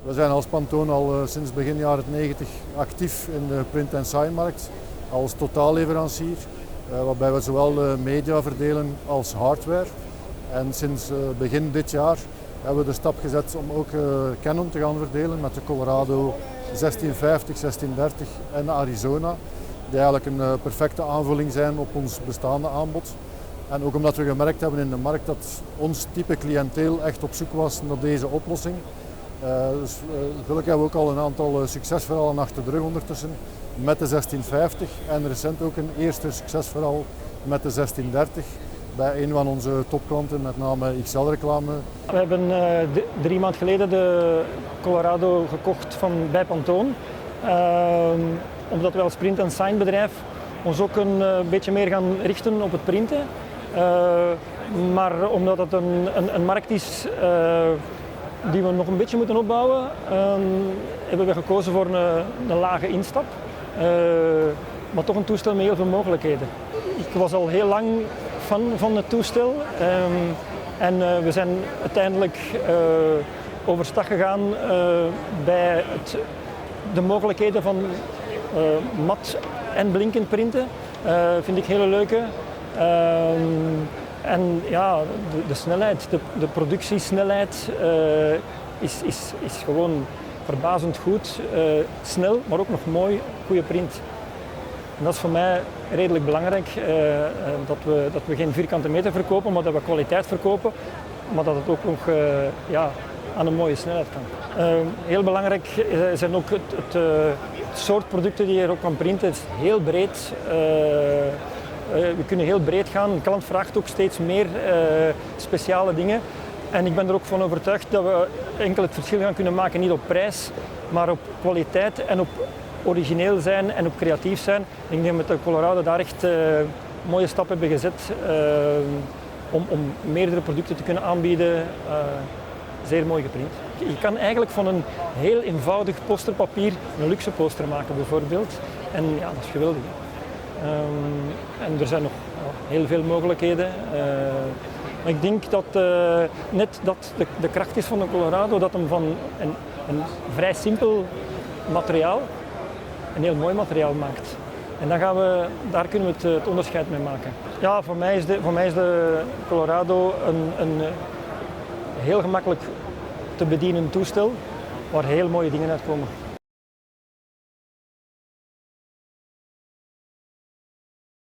We zijn als Pantone al sinds begin jaren 90 actief in de print- en signmarkt als totaalleverancier, waarbij we zowel media verdelen als hardware. En sinds begin dit jaar hebben we de stap gezet om ook Canon te gaan verdelen met de Colorado 1650, 1630 en de Arizona, die eigenlijk een perfecte aanvulling zijn op ons bestaande aanbod. En ook omdat we gemerkt hebben in de markt dat ons type cliënteel echt op zoek was naar deze oplossing. Dus gelukkig hebben we ook al een aantal succesverhalen achter de rug ondertussen met de 1650 en recent ook een eerste succesverhaal met de 1630 bij een van onze topklanten, met name XL Reclame. We hebben 3 maanden geleden de Colorado gekocht bij Pantone. Omdat we als print- en signbedrijf ons ook een beetje meer gaan richten op het printen. Maar omdat het een markt is die we nog een beetje moeten opbouwen, hebben we gekozen voor een lage instap. Maar toch een toestel met heel veel mogelijkheden. Ik was al heel lang fan van het toestel en we zijn uiteindelijk overstag gegaan bij de mogelijkheden van mat en blinkend printen. Vind ik hele leuke. En ja, de snelheid, de productiesnelheid is gewoon verbazend goed. Snel, maar ook nog mooi, goede print. En dat is voor mij redelijk belangrijk, dat we geen vierkante meter verkopen, maar dat we kwaliteit verkopen, maar dat het ook nog aan een mooie snelheid kan. Heel belangrijk zijn ook het soort producten die je er ook kan printen. Het is heel breed. We kunnen heel breed gaan. De klant vraagt ook steeds meer speciale dingen. En ik ben er ook van overtuigd dat we enkel het verschil gaan kunnen maken, niet op prijs, maar op kwaliteit en op origineel zijn en op creatief zijn. Ik denk dat we met de Colorado daar echt mooie stappen hebben gezet om meerdere producten te kunnen aanbieden. Zeer mooi geprint. Je kan eigenlijk van een heel eenvoudig posterpapier een luxe poster maken bijvoorbeeld. En ja, dat is geweldig. En er zijn nog heel veel mogelijkheden. Maar ik denk dat net dat de kracht is van de Colorado, dat hem van een vrij simpel materiaal een heel mooi materiaal maakt. En daar kunnen we het onderscheid mee maken. Ja, voor mij is de Colorado een heel gemakkelijk te bedienen toestel waar heel mooie dingen uitkomen.